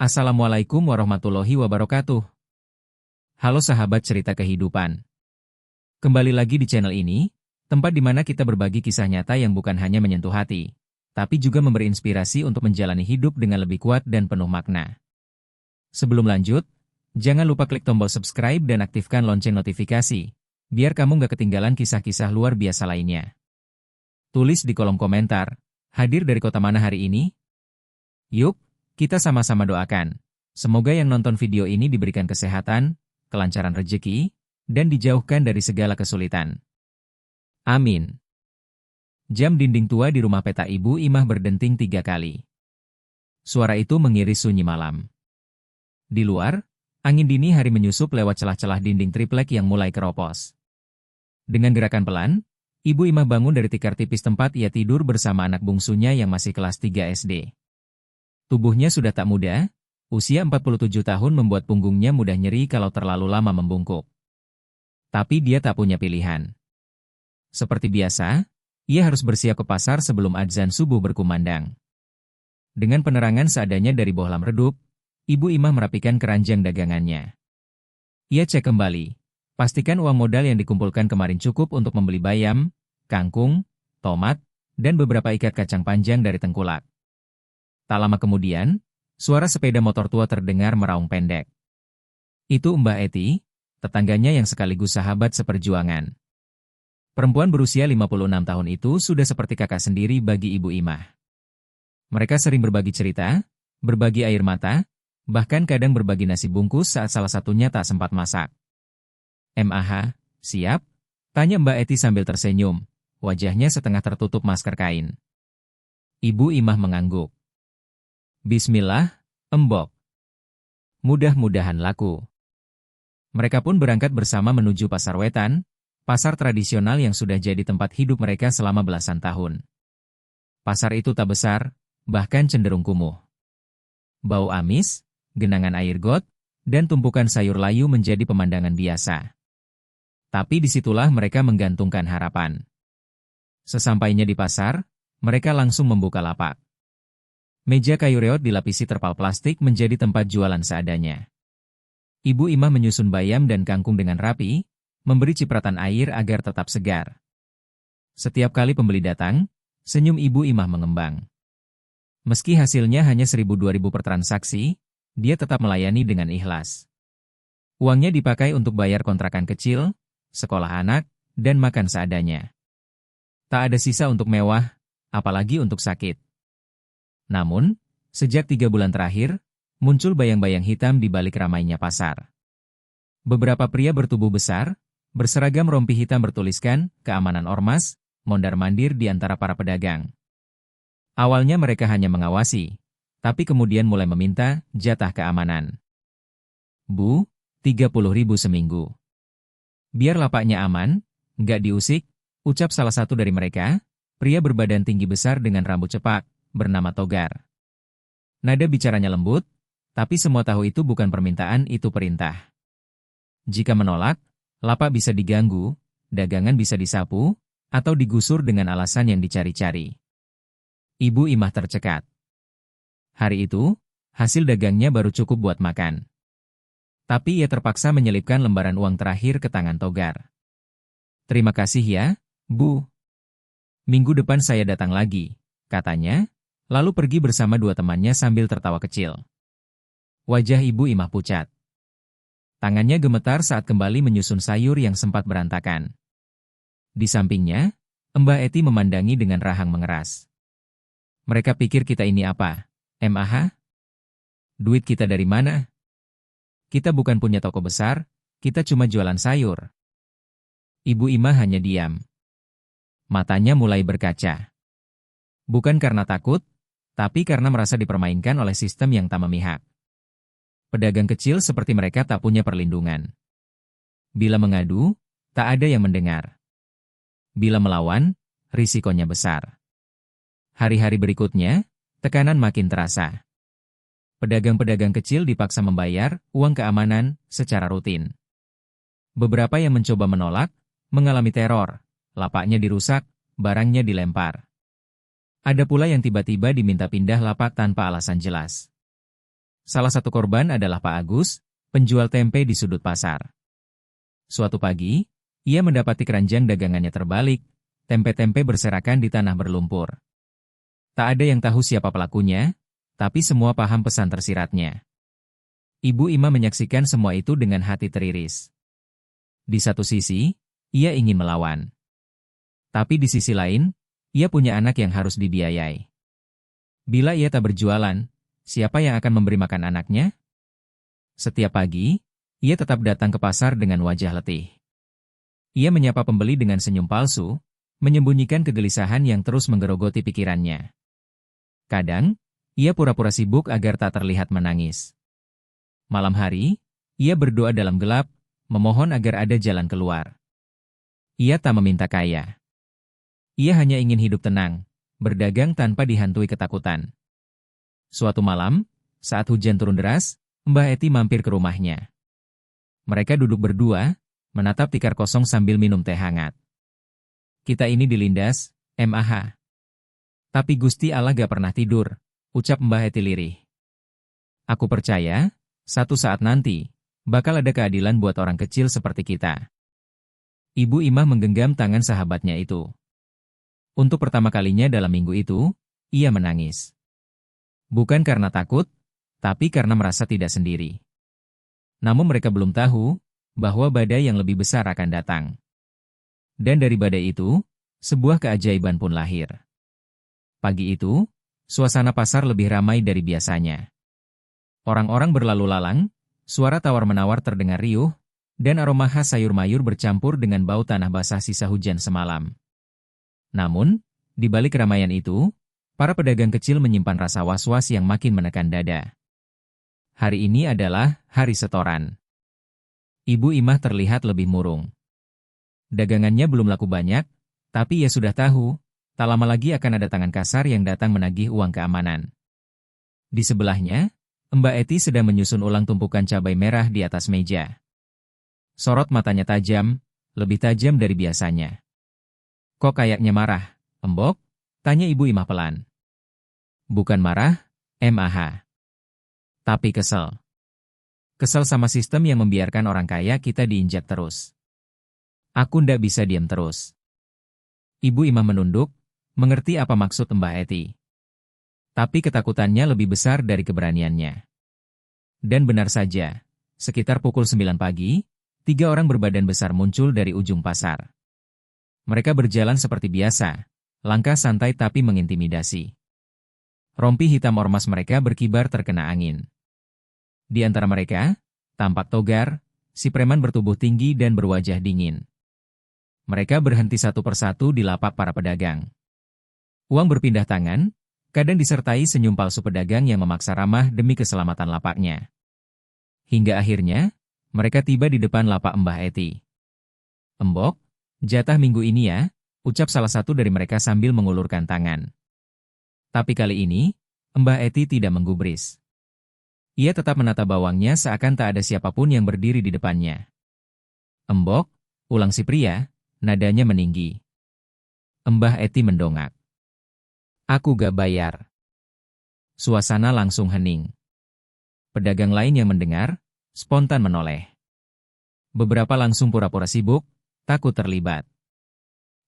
Assalamualaikum warahmatullahi wabarakatuh. Halo sahabat cerita kehidupan. Kembali lagi di channel ini, tempat di mana kita berbagi kisah nyata yang bukan hanya menyentuh hati, tapi juga memberi inspirasi untuk menjalani hidup dengan lebih kuat dan penuh makna. Sebelum lanjut, jangan lupa klik tombol subscribe dan aktifkan lonceng notifikasi, biar kamu gak ketinggalan kisah-kisah luar biasa lainnya. Tulis di kolom komentar, hadir dari kota mana hari ini? Yuk, kita sama-sama doakan. Semoga yang nonton video ini diberikan kesehatan, kelancaran rezeki, dan dijauhkan dari segala kesulitan. Amin. Jam dinding tua di rumah peta Ibu Imah berdenting 3 kali. Suara itu mengiris sunyi malam. Di luar, angin dini hari menyusup lewat celah-celah dinding triplek yang mulai keropos. Dengan gerakan pelan, Ibu Imah bangun dari tikar tipis tempat ia tidur bersama anak bungsunya yang masih kelas 3 SD. Tubuhnya sudah tak muda, usia 47 tahun membuat punggungnya mudah nyeri kalau terlalu lama membungkuk. Tapi dia tak punya pilihan. Seperti biasa, ia harus bersiap ke pasar sebelum adzan subuh berkumandang. Dengan penerangan seadanya dari bohlam redup, Ibu Imah merapikan keranjang dagangannya. Ia cek kembali, pastikan uang modal yang dikumpulkan kemarin cukup untuk membeli bayam, kangkung, tomat, dan beberapa ikat kacang panjang dari tengkulak. Tak lama kemudian, suara sepeda motor tua terdengar meraung pendek. Itu Mbah Eti, tetangganya yang sekaligus sahabat seperjuangan. Perempuan berusia 56 tahun itu sudah seperti kakak sendiri bagi Ibu Imah. Mereka sering berbagi cerita, berbagi air mata, bahkan kadang berbagi nasi bungkus saat salah satunya tak sempat masak. "Mah, siap?" tanya Mbak Eti sambil tersenyum, wajahnya setengah tertutup masker kain. Ibu Imah mengangguk. "Bismillah, Embok. Mudah-mudahan laku." Mereka pun berangkat bersama menuju Pasar Wetan, pasar tradisional yang sudah jadi tempat hidup mereka selama belasan tahun. Pasar itu tak besar, bahkan cenderung kumuh. Bau amis, genangan air got, dan tumpukan sayur layu menjadi pemandangan biasa. Tapi disitulah mereka menggantungkan harapan. Sesampainya di pasar, mereka langsung membuka lapak. Meja kayu reot dilapisi terpal plastik menjadi tempat jualan seadanya. Ibu Imah menyusun bayam dan kangkung dengan rapi, memberi cipratan air agar tetap segar. Setiap kali pembeli datang, senyum Ibu Imah mengembang. Meski hasilnya hanya 1.000-2.000 per transaksi, dia tetap melayani dengan ikhlas. Uangnya dipakai untuk bayar kontrakan kecil, sekolah anak, dan makan seadanya. Tak ada sisa untuk mewah, apalagi untuk sakit. Namun, sejak 3 bulan terakhir, muncul bayang-bayang hitam di balik ramainya pasar. Beberapa pria bertubuh besar, berseragam rompi hitam bertuliskan, "Keamanan Ormas," mondar-mandir di antara para pedagang. Awalnya mereka hanya mengawasi, tapi kemudian mulai meminta jatah keamanan. "Bu, 30.000 seminggu. Biar lapaknya aman, nggak diusik," ucap salah satu dari mereka, pria berbadan tinggi besar dengan rambut cepak, bernama Togar. Nada bicaranya lembut, tapi semua tahu itu bukan permintaan, itu perintah. Jika menolak, lapak bisa diganggu, dagangan bisa disapu, atau digusur dengan alasan yang dicari-cari. Ibu Imah tercekat. Hari itu, hasil dagangnya baru cukup buat makan. Tapi ia terpaksa menyelipkan lembaran uang terakhir ke tangan Togar. "Terima kasih ya, Bu. Minggu depan saya datang lagi," katanya, lalu pergi bersama 2 temannya sambil tertawa kecil. Wajah Ibu Imah pucat. Tangannya gemetar saat kembali menyusun sayur yang sempat berantakan. Di sampingnya, Mbah Eti memandangi dengan rahang mengeras. "Mereka pikir kita ini apa, Mah? Duit kita dari mana? Kita bukan punya toko besar, kita cuma jualan sayur." Ibu Imah hanya diam. Matanya mulai berkaca. Bukan karena takut, tapi karena merasa dipermainkan oleh sistem yang tak memihak. Pedagang kecil seperti mereka tak punya perlindungan. Bila mengadu, tak ada yang mendengar. Bila melawan, risikonya besar. Hari-hari berikutnya, tekanan makin terasa. Pedagang-pedagang kecil dipaksa membayar uang keamanan secara rutin. Beberapa yang mencoba menolak, mengalami teror, lapaknya dirusak, barangnya dilempar. Ada pula yang tiba-tiba diminta pindah lapak tanpa alasan jelas. Salah satu korban adalah Pak Agus, penjual tempe di sudut pasar. Suatu pagi, ia mendapati keranjang dagangannya terbalik, tempe-tempe berserakan di tanah berlumpur. Tak ada yang tahu siapa pelakunya, tapi semua paham pesan tersiratnya. Ibu Ima menyaksikan semua itu dengan hati teriris. Di satu sisi, ia ingin melawan. Tapi di sisi lain, ia punya anak yang harus dibiayai. Bila ia tak berjualan, siapa yang akan memberi makan anaknya? Setiap pagi, ia tetap datang ke pasar dengan wajah letih. Ia menyapa pembeli dengan senyum palsu, menyembunyikan kegelisahan yang terus menggerogoti pikirannya. Kadang, ia pura-pura sibuk agar tak terlihat menangis. Malam hari, ia berdoa dalam gelap, memohon agar ada jalan keluar. Ia tak meminta kaya. Ia hanya ingin hidup tenang, berdagang tanpa dihantui ketakutan. Suatu malam, saat hujan turun deras, Mbah Eti mampir ke rumahnya. Mereka duduk berdua, menatap tikar kosong sambil minum teh hangat. Kita ini dilindas, MAH. Tapi Gusti Allah gak pernah tidur, ucap Mbah Eti lirih. Aku percaya, satu saat nanti, bakal ada keadilan buat orang kecil seperti kita. Ibu Imah menggenggam tangan sahabatnya itu. Untuk pertama kalinya dalam minggu itu, ia menangis. Bukan karena takut, tapi karena merasa tidak sendiri. Namun mereka belum tahu bahwa badai yang lebih besar akan datang. Dan dari badai itu, sebuah keajaiban pun lahir. Pagi itu, suasana pasar lebih ramai dari biasanya. Orang-orang berlalu lalang, suara tawar-menawar terdengar riuh, dan aroma khas sayur mayur bercampur dengan bau tanah basah sisa hujan semalam. Namun, di balik keramaian itu, para pedagang kecil menyimpan rasa was-was yang makin menekan dada. Hari ini adalah hari setoran. Ibu Imah terlihat lebih murung. Dagangannya belum laku banyak, tapi ia sudah tahu, tak lama lagi akan ada tangan kasar yang datang menagih uang keamanan. Di sebelahnya, Mbak Eti sedang menyusun ulang tumpukan cabai merah di atas meja. Sorot matanya tajam, lebih tajam dari biasanya. Kok kayaknya marah, Embok? Tanya Ibu Imah pelan. Bukan marah, MAH. Tapi kesel. Kesel sama sistem yang membiarkan orang kaya kita diinjak terus. Aku ndak bisa diam terus. Ibu Imah menunduk, mengerti apa maksud Mbah Eti. Tapi ketakutannya lebih besar dari keberaniannya. Dan benar saja, sekitar pukul 9 pagi, 3 orang berbadan besar muncul dari ujung pasar. Mereka berjalan seperti biasa, langkah santai tapi mengintimidasi. Rompi hitam ormas mereka berkibar terkena angin. Di antara mereka, tampak Togar, si preman bertubuh tinggi dan berwajah dingin. Mereka berhenti satu persatu di lapak para pedagang. Uang berpindah tangan, kadang disertai senyum palsu pedagang yang memaksa ramah demi keselamatan lapaknya. Hingga akhirnya, mereka tiba di depan lapak Mbah Eti. Embok, jatah minggu ini ya, ucap salah satu dari mereka sambil mengulurkan tangan. Tapi kali ini, Mbah Eti tidak menggubris. Ia tetap menata bawangnya seakan tak ada siapapun yang berdiri di depannya. Embok, ulang si pria, nadanya meninggi. Mbah Eti mendongak. Aku gak bayar. Suasana langsung hening. Pedagang lain yang mendengar, spontan menoleh. Beberapa langsung pura-pura sibuk, takut terlibat.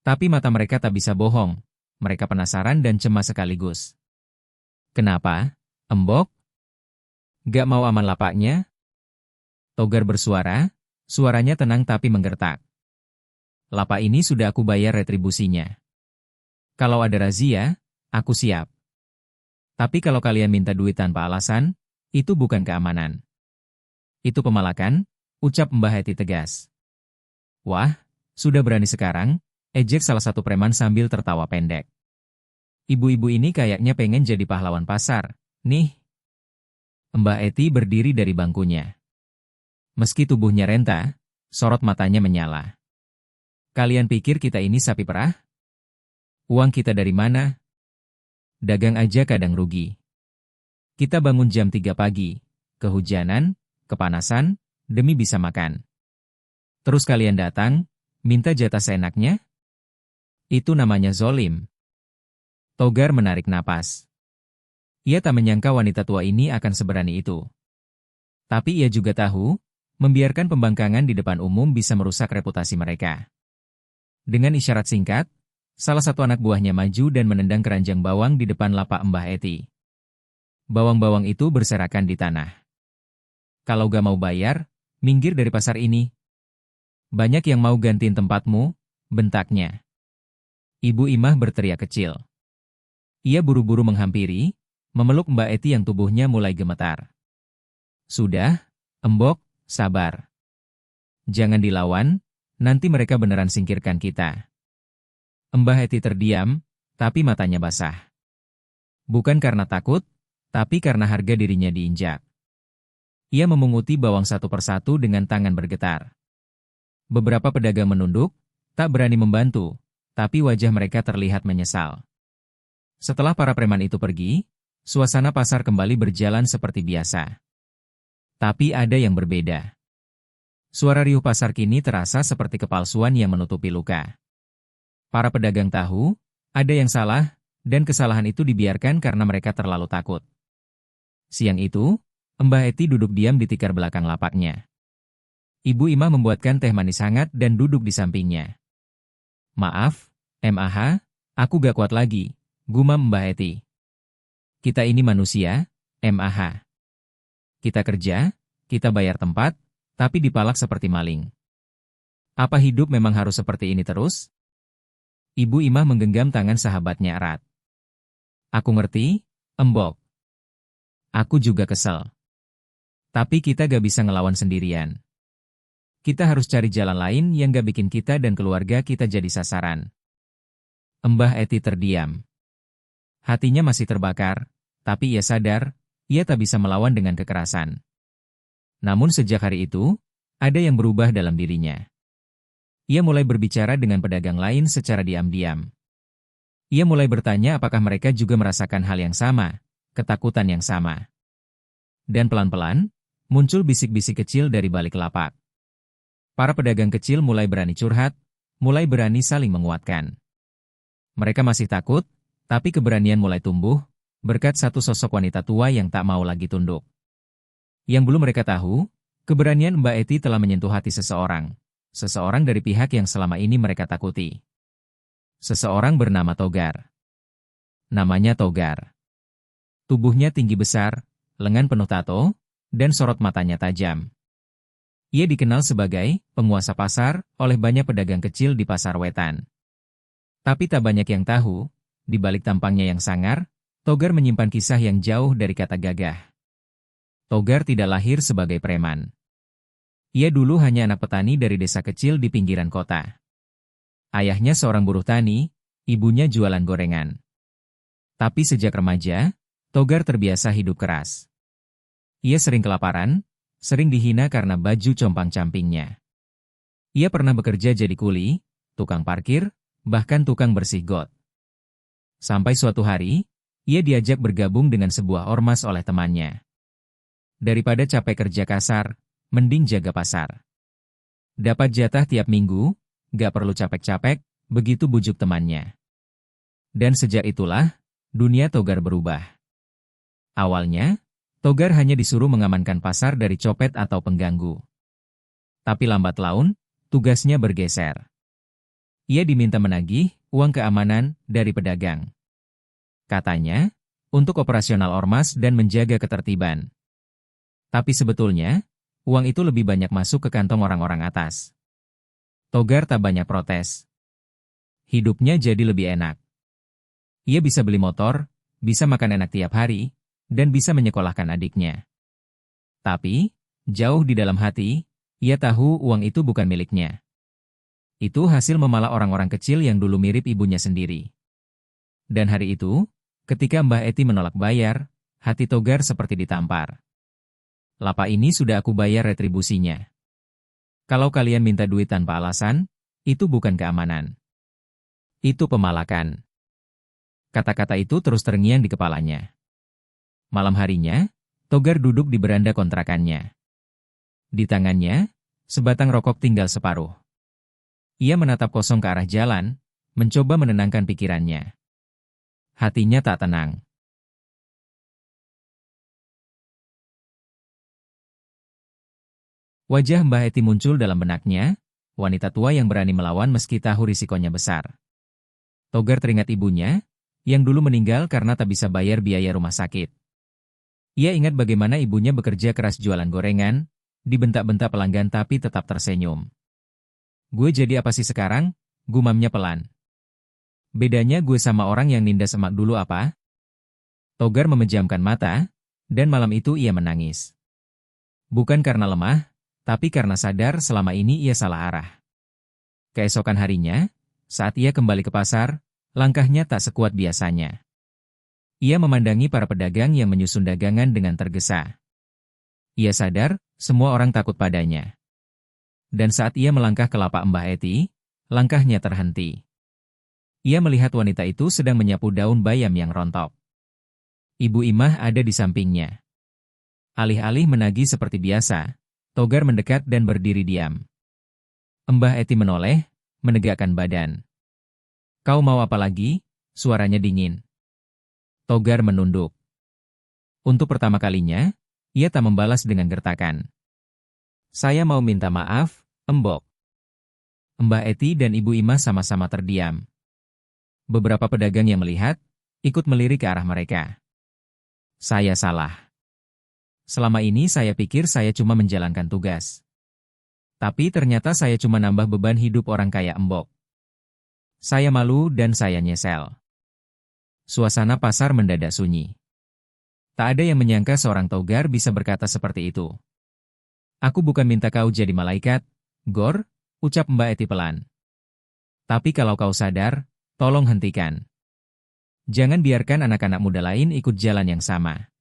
Tapi mata mereka tak bisa bohong, mereka penasaran dan cemas sekaligus. Kenapa, Embok? Gak mau aman lapaknya? Togar bersuara, suaranya tenang tapi menggertak. Lapak ini sudah aku bayar retribusinya. Kalau ada razia, aku siap. Tapi kalau kalian minta duit tanpa alasan, itu bukan keamanan. Itu pemalakan, ucap Mbah Eti tegas. Wah, sudah berani sekarang, ejek salah satu preman sambil tertawa pendek. Ibu-ibu ini kayaknya pengen jadi pahlawan pasar, nih. Mbah Eti berdiri dari bangkunya. Meski tubuhnya renta, sorot matanya menyala. Kalian pikir kita ini sapi perah? Uang kita dari mana? Dagang aja kadang rugi. Kita bangun jam 3 pagi, kehujanan, kepanasan, demi bisa makan. Terus kalian datang, minta jatah seenaknya? Itu namanya zolim. Togar menarik napas. Ia tak menyangka wanita tua ini akan seberani itu. Tapi ia juga tahu, membiarkan pembangkangan di depan umum bisa merusak reputasi mereka. Dengan isyarat singkat, salah satu anak buahnya maju dan menendang keranjang bawang di depan lapak Mbah Eti. Bawang-bawang itu berserakan di tanah. Kalau gak mau bayar, minggir dari pasar ini. Banyak yang mau gantiin tempatmu, bentaknya. Ibu Imah berteriak kecil. Ia buru-buru menghampiri, memeluk Mbak Eti yang tubuhnya mulai gemetar. Sudah, Embok, sabar. Jangan dilawan, nanti mereka beneran singkirkan kita. Mbah Eti terdiam, tapi matanya basah. Bukan karena takut, tapi karena harga dirinya diinjak. Ia memunguti bawang satu persatu dengan tangan bergetar. Beberapa pedagang menunduk, tak berani membantu, tapi wajah mereka terlihat menyesal. Setelah para preman itu pergi, suasana pasar kembali berjalan seperti biasa. Tapi ada yang berbeda. Suara riuh pasar kini terasa seperti kepalsuan yang menutupi luka. Para pedagang tahu, ada yang salah, dan kesalahan itu dibiarkan karena mereka terlalu takut. Siang itu, Mbah Eti duduk diam di tikar belakang lapaknya. Ibu Imah membuatkan teh manis hangat dan duduk di sampingnya. Maaf, MAH, aku gak kuat lagi, gumam Mbah Eti. Kita ini manusia, MAH. Kita kerja, kita bayar tempat, tapi dipalak seperti maling. Apa hidup memang harus seperti ini terus? Ibu Imah menggenggam tangan sahabatnya erat. Aku ngerti, Embok. Aku juga kesel. Tapi kita gak bisa ngelawan sendirian. Kita harus cari jalan lain yang gak bikin kita dan keluarga kita jadi sasaran. Mbah Eti terdiam. Hatinya masih terbakar, tapi ia sadar, ia tak bisa melawan dengan kekerasan. Namun sejak hari itu, ada yang berubah dalam dirinya. Ia mulai berbicara dengan pedagang lain secara diam-diam. Ia mulai bertanya apakah mereka juga merasakan hal yang sama, ketakutan yang sama. Dan pelan-pelan, muncul bisik-bisik kecil dari balik lapak. Para pedagang kecil mulai berani curhat, mulai berani saling menguatkan. Mereka masih takut, tapi keberanian mulai tumbuh, berkat satu sosok wanita tua yang tak mau lagi tunduk. Yang belum mereka tahu, keberanian Mbak Eti telah menyentuh hati seseorang. Seseorang dari pihak yang selama ini mereka takuti. Seseorang bernama Togar. Namanya Togar. Tubuhnya tinggi besar, lengan penuh tato, dan sorot matanya tajam. Ia dikenal sebagai penguasa pasar oleh banyak pedagang kecil di pasar Wetan. Tapi tak banyak yang tahu, di balik tampangnya yang sangar, Togar menyimpan kisah yang jauh dari kata gagah. Togar tidak lahir sebagai preman. Ia dulu hanya anak petani dari desa kecil di pinggiran kota. Ayahnya seorang buruh tani, ibunya jualan gorengan. Tapi sejak remaja, Togar terbiasa hidup keras. Ia sering kelaparan, sering dihina karena baju compang-campingnya. Ia pernah bekerja jadi kuli, tukang parkir, bahkan tukang bersih got. Sampai suatu hari, ia diajak bergabung dengan sebuah ormas oleh temannya. Daripada capek kerja kasar, mending jaga pasar. Dapat jatah tiap minggu, gak perlu capek-capek, begitu bujuk temannya. Dan sejak itulah, dunia Togar berubah. Awalnya, Togar hanya disuruh mengamankan pasar dari copet atau pengganggu. Tapi lambat laun, tugasnya bergeser. Ia diminta menagih uang keamanan dari pedagang. Katanya, untuk operasional ormas dan menjaga ketertiban. Tapi sebetulnya, uang itu lebih banyak masuk ke kantong orang-orang atas. Togar tak banyak protes. Hidupnya jadi lebih enak. Ia bisa beli motor, bisa makan enak tiap hari, dan bisa menyekolahkan adiknya. Tapi, jauh di dalam hati, ia tahu uang itu bukan miliknya. Itu hasil memalak orang-orang kecil yang dulu mirip ibunya sendiri. Dan hari itu, ketika Mbah Eti menolak bayar, hati Togar seperti ditampar. Lapak ini sudah aku bayar retribusinya. Kalau kalian minta duit tanpa alasan, itu bukan keamanan. Itu pemalakan. Kata-kata itu terus terngiang di kepalanya. Malam harinya, Togar duduk di beranda kontrakannya. Di tangannya, sebatang rokok tinggal separuh. Ia menatap kosong ke arah jalan, mencoba menenangkan pikirannya. Hatinya tak tenang. Wajah Mbah Eti muncul dalam benaknya, wanita tua yang berani melawan meski tahu risikonya besar. Togar teringat ibunya, yang dulu meninggal karena tak bisa bayar biaya rumah sakit. Ia ingat bagaimana ibunya bekerja keras jualan gorengan, dibentak-bentak pelanggan tapi tetap tersenyum. Gue jadi apa sih sekarang? Gumamnya pelan. Bedanya gue sama orang yang nindas emak dulu apa? Togar memejamkan mata, dan malam itu ia menangis. Bukan karena lemah, tapi karena sadar selama ini ia salah arah. Keesokan harinya, saat ia kembali ke pasar, langkahnya tak sekuat biasanya. Ia memandangi para pedagang yang menyusun dagangan dengan tergesa. Ia sadar, semua orang takut padanya. Dan saat ia melangkah ke lapak Mbah Eti, langkahnya terhenti. Ia melihat wanita itu sedang menyapu daun bayam yang rontok. Ibu Imah ada di sampingnya. Alih-alih menagih seperti biasa, Togar mendekat dan berdiri diam. Mbah Eti menoleh, menegakkan badan. Kau mau apa lagi? Suaranya dingin. Togar menunduk. Untuk pertama kalinya, ia tak membalas dengan gertakan. Saya mau minta maaf, Embok. Mbah Eti dan Ibu Imah sama-sama terdiam. Beberapa pedagang yang melihat, ikut melirik ke arah mereka. Saya salah. Selama ini saya pikir saya cuma menjalankan tugas. Tapi ternyata saya cuma nambah beban hidup orang kaya Embok. Saya malu dan saya nyesel. Suasana pasar mendadak sunyi. Tak ada yang menyangka seorang Togar bisa berkata seperti itu. Aku bukan minta kau jadi malaikat, Gor, ucap Mbak Eti pelan. Tapi kalau kau sadar, tolong hentikan. Jangan biarkan anak-anak muda lain ikut jalan yang sama.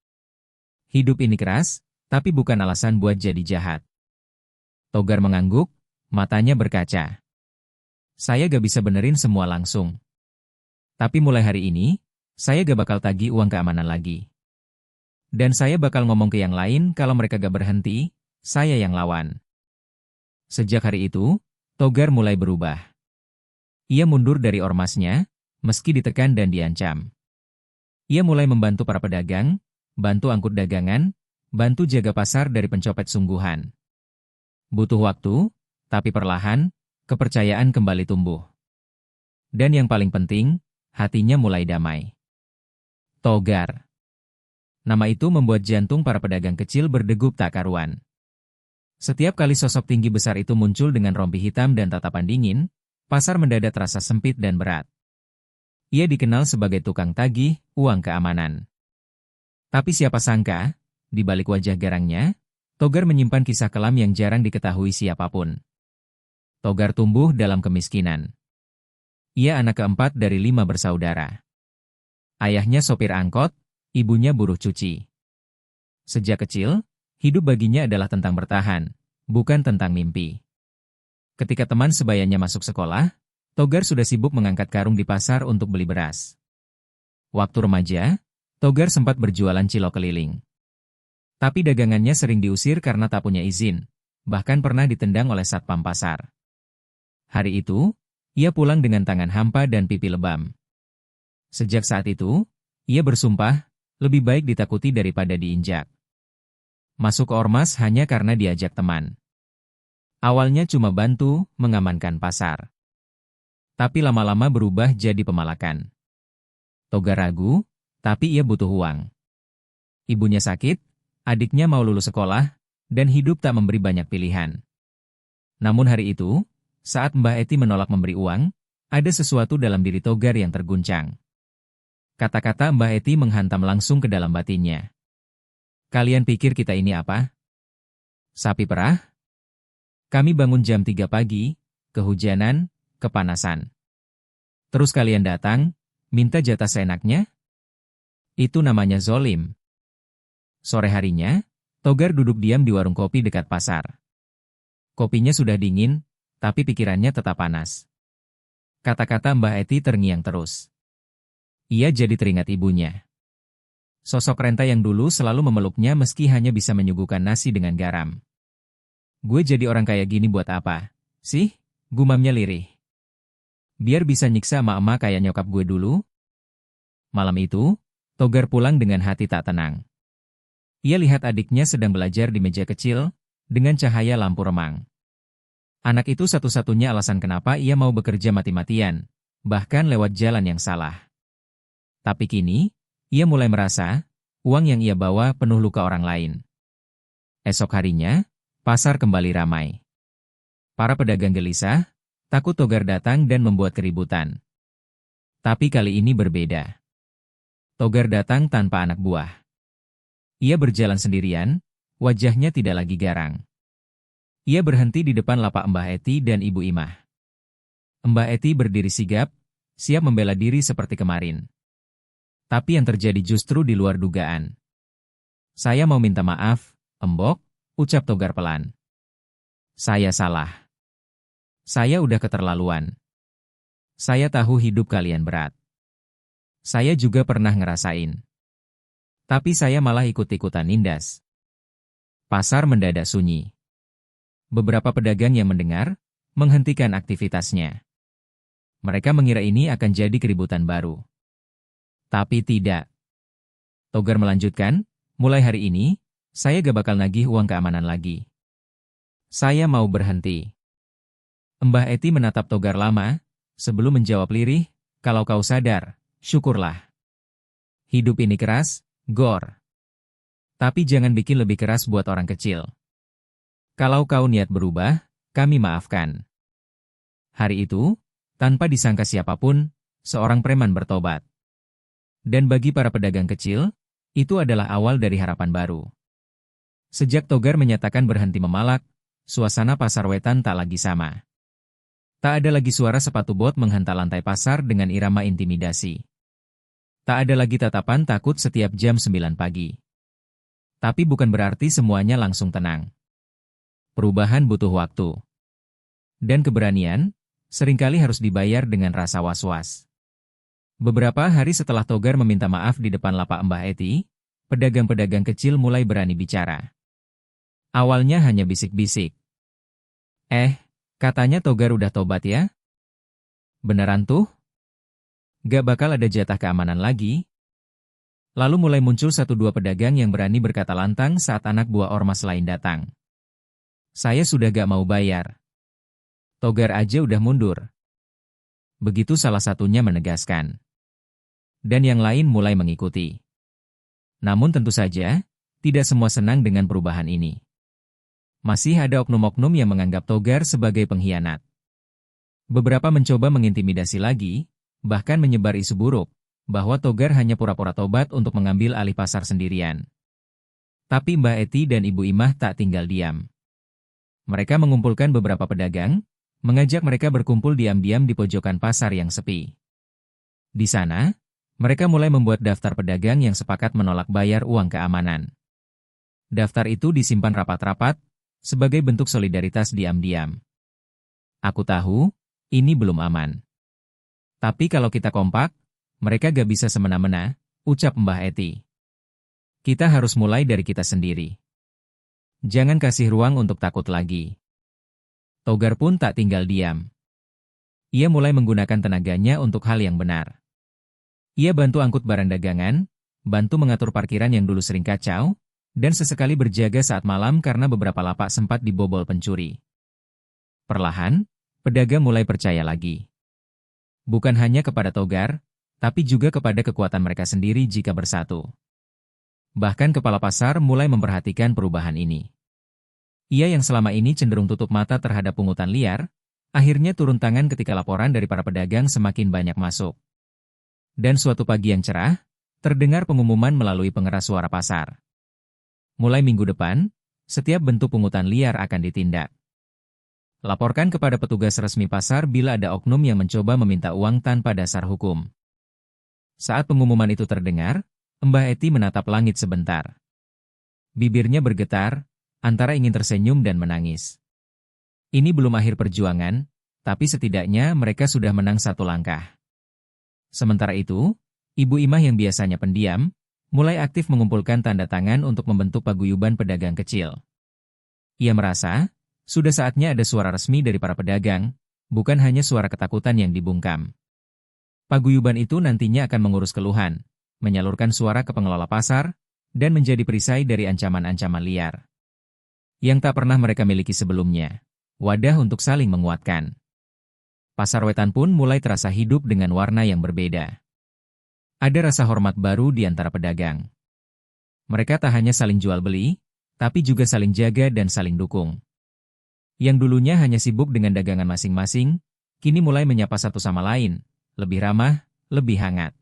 Hidup ini keras, tapi bukan alasan buat jadi jahat. Togar mengangguk, matanya berkaca. Saya gak bisa benerin semua langsung. Tapi mulai hari ini, saya gak bakal tagih uang keamanan lagi. Dan saya bakal ngomong ke yang lain kalau mereka gak berhenti, saya yang lawan. Sejak hari itu, Togar mulai berubah. Ia mundur dari ormasnya, meski ditekan dan diancam. Ia mulai membantu para pedagang, bantu angkut dagangan, bantu jaga pasar dari pencopet sungguhan. Butuh waktu, tapi perlahan, kepercayaan kembali tumbuh. Dan yang paling penting, hatinya mulai damai. Togar. Nama itu membuat jantung para pedagang kecil berdegup tak karuan. Setiap kali sosok tinggi besar itu muncul dengan rompi hitam dan tatapan dingin, pasar mendadak terasa sempit dan berat. Ia dikenal sebagai tukang tagih uang keamanan. Tapi siapa sangka, di balik wajah garangnya, Togar menyimpan kisah kelam yang jarang diketahui siapapun. Togar tumbuh dalam kemiskinan. Ia anak keempat dari 5 bersaudara. Ayahnya sopir angkot, ibunya buruh cuci. Sejak kecil, hidup baginya adalah tentang bertahan, bukan tentang mimpi. Ketika teman sebayanya masuk sekolah, Togar sudah sibuk mengangkat karung di pasar untuk beli beras. Waktu remaja, Togar sempat berjualan cilok keliling. Tapi dagangannya sering diusir karena tak punya izin, bahkan pernah ditendang oleh satpam pasar. Hari itu, ia pulang dengan tangan hampa dan pipi lebam. Sejak saat itu, ia bersumpah, lebih baik ditakuti daripada diinjak. Masuk ke ormas hanya karena diajak teman. Awalnya cuma bantu, mengamankan pasar. Tapi lama-lama berubah jadi pemalakan. Togar ragu, tapi ia butuh uang. Ibunya sakit, adiknya mau lulus sekolah, dan hidup tak memberi banyak pilihan. Namun hari itu, saat Mbah Eti menolak memberi uang, ada sesuatu dalam diri Togar yang terguncang. Kata-kata Mbah Eti menghantam langsung ke dalam batinnya. Kalian pikir kita ini apa? Sapi perah? Kami bangun jam 3 pagi, kehujanan, kepanasan. Terus kalian datang, minta jatah seenaknya? Itu namanya zolim. Sore harinya, Togar duduk diam di warung kopi dekat pasar. Kopinya sudah dingin, tapi pikirannya tetap panas. Kata-kata Mbah Eti terngiang terus. Ia jadi teringat ibunya. Sosok renta yang dulu selalu memeluknya meski hanya bisa menyuguhkan nasi dengan garam. Gue jadi orang kayak gini buat apa, sih? Gumamnya lirih. Biar bisa nyiksa emak-emak kayak nyokap gue dulu? Malam itu, Togar pulang dengan hati tak tenang. Ia lihat adiknya sedang belajar di meja kecil, dengan cahaya lampu remang. Anak itu satu-satunya alasan kenapa ia mau bekerja mati-matian, bahkan lewat jalan yang salah. Tapi kini, ia mulai merasa, uang yang ia bawa penuh luka orang lain. Esok harinya, pasar kembali ramai. Para pedagang gelisah, takut Togar datang dan membuat keributan. Tapi kali ini berbeda. Togar datang tanpa anak buah. Ia berjalan sendirian, wajahnya tidak lagi garang. Ia berhenti di depan lapak Mbah Eti dan Ibu Imah. Mbah Eti berdiri sigap, siap membela diri seperti kemarin. Tapi yang terjadi justru di luar dugaan. Saya mau minta maaf, Embok, ucap Togar pelan. Saya salah. Saya udah keterlaluan. Saya tahu hidup kalian berat. Saya juga pernah ngerasain. Tapi saya malah ikut-ikutan nindas. Pasar mendadak sunyi. Beberapa pedagang yang mendengar, menghentikan aktivitasnya. Mereka mengira ini akan jadi keributan baru. Tapi tidak. Togar melanjutkan, mulai hari ini, saya gak bakal nagih uang keamanan lagi. Saya mau berhenti. Mbah Eti menatap Togar lama, sebelum menjawab lirih, kalau kau sadar, syukurlah. Hidup ini keras, Gor. Tapi jangan bikin lebih keras buat orang kecil. Kalau kau niat berubah, kami maafkan. Hari itu, tanpa disangka siapapun, seorang preman bertobat. Dan bagi para pedagang kecil, itu adalah awal dari harapan baru. Sejak Togar menyatakan berhenti memalak, suasana pasar wetan tak lagi sama. Tak ada lagi suara sepatu bot menghantam lantai pasar dengan irama intimidasi. Tak ada lagi tatapan takut setiap jam 9 pagi. Tapi bukan berarti semuanya langsung tenang. Perubahan butuh waktu. Dan keberanian, seringkali harus dibayar dengan rasa was-was. Beberapa hari setelah Togar meminta maaf di depan lapak Mbah Eti, pedagang-pedagang kecil mulai berani bicara. Awalnya hanya bisik-bisik. Katanya Togar udah tobat ya? Beneran tuh? Gak bakal ada jatah keamanan lagi? Lalu mulai muncul 1-2 pedagang yang berani berkata lantang saat anak buah ormas lain datang. Saya sudah gak mau bayar. Togar aja udah mundur. Begitu salah satunya menegaskan. Dan yang lain mulai mengikuti. Namun tentu saja, tidak semua senang dengan perubahan ini. Masih ada oknum-oknum yang menganggap Togar sebagai pengkhianat. Beberapa mencoba mengintimidasi lagi, bahkan menyebar isu buruk, bahwa Togar hanya pura-pura tobat untuk mengambil alih pasar sendirian. Tapi Mbah Eti dan Ibu Imah tak tinggal diam. Mereka mengumpulkan beberapa pedagang, mengajak mereka berkumpul diam-diam di pojokan pasar yang sepi. Di sana, mereka mulai membuat daftar pedagang yang sepakat menolak bayar uang keamanan. Daftar itu disimpan rapat-rapat, sebagai bentuk solidaritas diam-diam. Aku tahu, ini belum aman. Tapi kalau kita kompak, mereka gak bisa semena-mena, ucap Mbah Eti. Kita harus mulai dari kita sendiri. Jangan kasih ruang untuk takut lagi. Togar pun tak tinggal diam. Ia mulai menggunakan tenaganya untuk hal yang benar. Ia bantu angkut barang dagangan, bantu mengatur parkiran yang dulu sering kacau, dan sesekali berjaga saat malam karena beberapa lapak sempat dibobol pencuri. Perlahan, pedagang mulai percaya lagi. Bukan hanya kepada Togar, tapi juga kepada kekuatan mereka sendiri jika bersatu. Bahkan kepala pasar mulai memperhatikan perubahan ini. Ia yang selama ini cenderung tutup mata terhadap pungutan liar, akhirnya turun tangan ketika laporan dari para pedagang semakin banyak masuk. Dan suatu pagi yang cerah, terdengar pengumuman melalui pengeras suara pasar. Mulai minggu depan, setiap bentuk pungutan liar akan ditindak. Laporkan kepada petugas resmi pasar bila ada oknum yang mencoba meminta uang tanpa dasar hukum. Saat pengumuman itu terdengar, Mbah Eti menatap langit sebentar. Bibirnya bergetar, antara ingin tersenyum dan menangis. Ini belum akhir perjuangan, tapi setidaknya mereka sudah menang satu langkah. Sementara itu, Ibu Imah yang biasanya pendiam, mulai aktif mengumpulkan tanda tangan untuk membentuk paguyuban pedagang kecil. Ia merasa, sudah saatnya ada suara resmi dari para pedagang, bukan hanya suara ketakutan yang dibungkam. Paguyuban itu nantinya akan mengurus keluhan, menyalurkan suara ke pengelola pasar, dan menjadi perisai dari ancaman-ancaman liar. yang tak pernah mereka miliki sebelumnya. Wadah untuk saling menguatkan. Pasar Wetan pun mulai terasa hidup dengan warna yang berbeda. Ada rasa hormat baru di antara pedagang. Mereka tak hanya saling jual-beli, tapi juga saling jaga dan saling dukung. Yang dulunya hanya sibuk dengan dagangan masing-masing, kini mulai menyapa satu sama lain, lebih ramah, lebih hangat.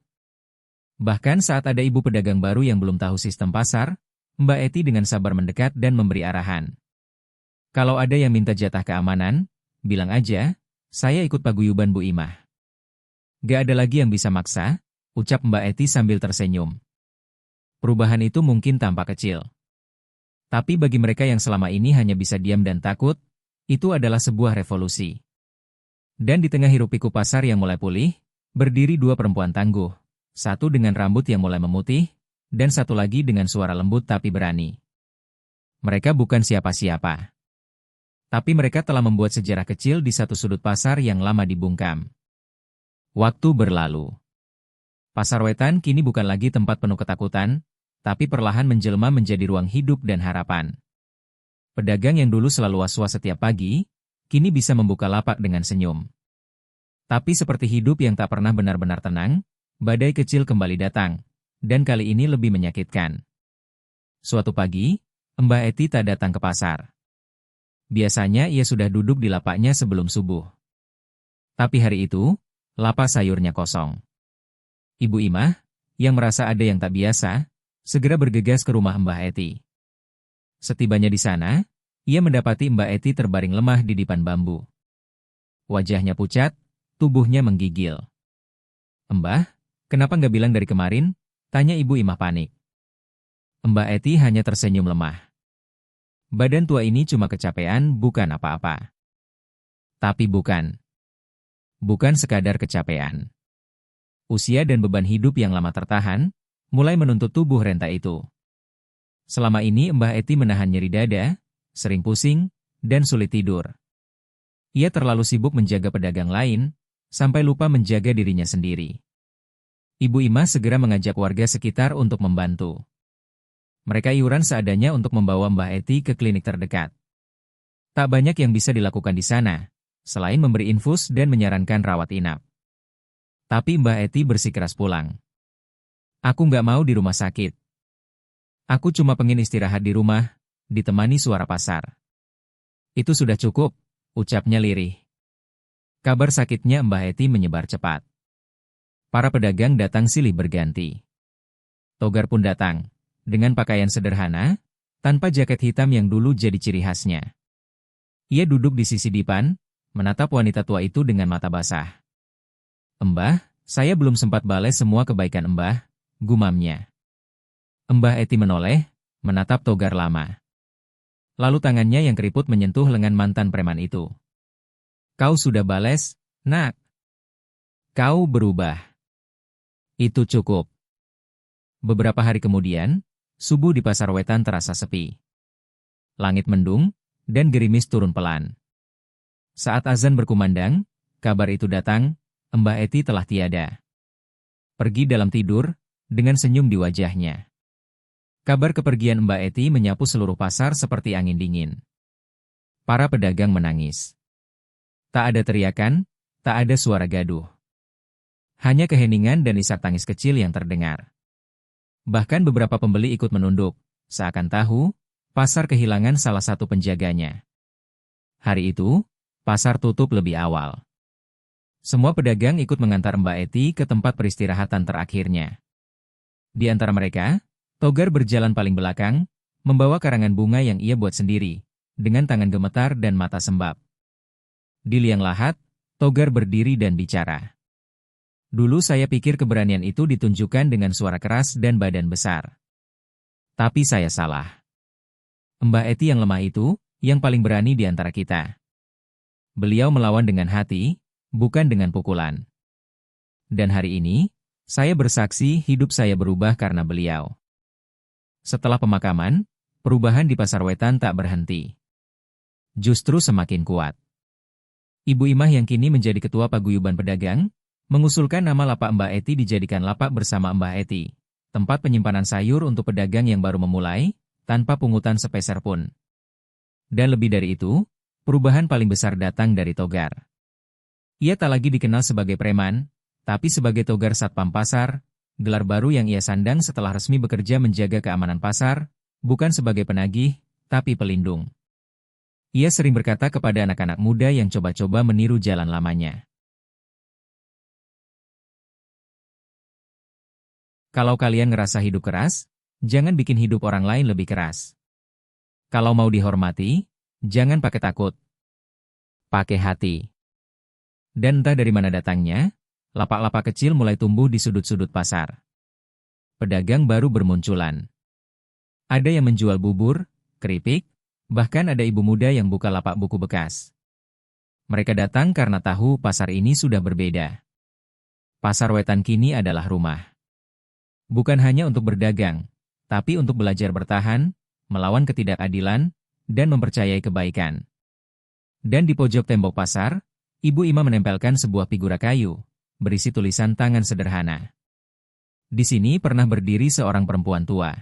Bahkan saat ada ibu pedagang baru yang belum tahu sistem pasar, Mbak Eti dengan sabar mendekat dan memberi arahan. Kalau ada yang minta jatah keamanan, bilang aja, saya ikut paguyuban Bu Imah. Gak ada lagi yang bisa maksa, ucap Mbak Eti sambil tersenyum. Perubahan itu mungkin tampak kecil. Tapi bagi mereka yang selama ini hanya bisa diam dan takut, itu adalah sebuah revolusi. Dan di tengah hiruk-pikuk pasar yang mulai pulih, berdiri dua perempuan tangguh. Satu dengan rambut yang mulai memutih, dan satu lagi dengan suara lembut tapi berani. Mereka bukan siapa-siapa. Tapi mereka telah membuat sejarah kecil di satu sudut pasar yang lama dibungkam. Waktu berlalu. Pasar Wetan kini bukan lagi tempat penuh ketakutan, tapi perlahan menjelma menjadi ruang hidup dan harapan. Pedagang yang dulu selalu was-was setiap pagi, kini bisa membuka lapak dengan senyum. Tapi seperti hidup yang tak pernah benar-benar tenang, badai kecil kembali datang, dan kali ini lebih menyakitkan. Suatu pagi, Mbak Eti tak datang ke pasar. Biasanya ia sudah duduk di lapaknya sebelum subuh. Tapi hari itu, lapak sayurnya kosong. Ibu Imah, yang merasa ada yang tak biasa, segera bergegas ke rumah Mbah Eti. Setibanya di sana, ia mendapati Mbak Eti terbaring lemah di dipan bambu. Wajahnya pucat, tubuhnya menggigil. "Mbah, kenapa nggak bilang dari kemarin?" tanya Ibu Imah panik. Mbak Eti hanya tersenyum lemah. Badan tua ini cuma kecapean, bukan apa-apa. Tapi bukan. Bukan sekadar kecapean. Usia dan beban hidup yang lama tertahan, mulai menuntut tubuh renta itu. Selama ini Mbah Eti menahan nyeri dada, sering pusing, dan sulit tidur. Ia terlalu sibuk menjaga pedagang lain, sampai lupa menjaga dirinya sendiri. Ibu Imah segera mengajak warga sekitar untuk membantu. Mereka iuran seadanya untuk membawa Mbah Eti ke klinik terdekat. Tak banyak yang bisa dilakukan di sana, selain memberi infus dan menyarankan rawat inap. Tapi Mbah Eti bersikeras pulang. "Aku nggak mau di rumah sakit. Aku cuma pengen istirahat di rumah, ditemani suara pasar." "Itu sudah cukup," ucapnya lirih. Kabar sakitnya Mbah Eti menyebar cepat. Para pedagang datang silih berganti. Togar pun datang, dengan pakaian sederhana, tanpa jaket hitam yang dulu jadi ciri khasnya. Ia duduk di sisi dipan, menatap wanita tua itu dengan mata basah. "Mbah, saya belum sempat bales semua kebaikan Mbah," gumamnya. Mbah Eti menoleh, menatap Togar lama. Lalu tangannya yang keriput menyentuh lengan mantan preman itu. "Kau sudah bales, Nak. Kau berubah. Itu cukup." Beberapa hari kemudian, subuh di Pasar Wetan terasa sepi. Langit mendung, dan gerimis turun pelan. Saat azan berkumandang, kabar itu datang, Mbah Eti telah tiada. Pergi dalam tidur, dengan senyum di wajahnya. Kabar kepergian Mbak Eti menyapu seluruh pasar seperti angin dingin. Para pedagang menangis. Tak ada teriakan, tak ada suara gaduh. Hanya keheningan dan isak tangis kecil yang terdengar. Bahkan beberapa pembeli ikut menunduk, seakan tahu, pasar kehilangan salah satu penjaganya. Hari itu, pasar tutup lebih awal. Semua pedagang ikut mengantar Mbak Eti ke tempat peristirahatan terakhirnya. Di antara mereka, Togar berjalan paling belakang, membawa karangan bunga yang ia buat sendiri, dengan tangan gemetar dan mata sembab. Di liang lahat, Togar berdiri dan bicara. "Dulu saya pikir keberanian itu ditunjukkan dengan suara keras dan badan besar. Tapi saya salah. Mbak Eti yang lemah itu, yang paling berani di antara kita. Beliau melawan dengan hati, bukan dengan pukulan. Dan hari ini, saya bersaksi hidup saya berubah karena beliau." Setelah pemakaman, perubahan di Pasar Wetan tak berhenti. Justru semakin kuat. Ibu Imah yang kini menjadi ketua paguyuban pedagang, mengusulkan nama lapak Mbak Eti dijadikan lapak bersama Mbah Eti, tempat penyimpanan sayur untuk pedagang yang baru memulai, tanpa pungutan sepeser pun. Dan lebih dari itu, perubahan paling besar datang dari Togar. Ia tak lagi dikenal sebagai preman, tapi sebagai Togar Satpam Pasar, gelar baru yang ia sandang setelah resmi bekerja menjaga keamanan pasar, bukan sebagai penagih, tapi pelindung. Ia sering berkata kepada anak-anak muda yang coba-coba meniru jalan lamanya. Kalau kalian ngerasa hidup keras, jangan bikin hidup orang lain lebih keras. Kalau mau dihormati, jangan pakai takut. Pakai hati. Dan entah dari mana datangnya, lapak-lapak kecil mulai tumbuh di sudut-sudut pasar. Pedagang baru bermunculan. Ada yang menjual bubur, keripik, bahkan ada ibu muda yang buka lapak buku bekas. Mereka datang karena tahu pasar ini sudah berbeda. Pasar Wetan kini adalah rumah. Bukan hanya untuk berdagang, tapi untuk belajar bertahan, melawan ketidakadilan, dan mempercayai kebaikan. Dan di pojok tembok pasar, Ibu Ima menempelkan sebuah figura kayu, berisi tulisan tangan sederhana. Di sini pernah berdiri seorang perempuan tua.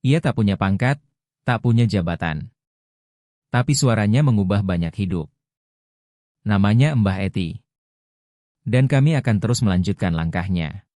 Ia tak punya pangkat, tak punya jabatan. Tapi suaranya mengubah banyak hidup. Namanya Mbah Eti. Dan kami akan terus melanjutkan langkahnya.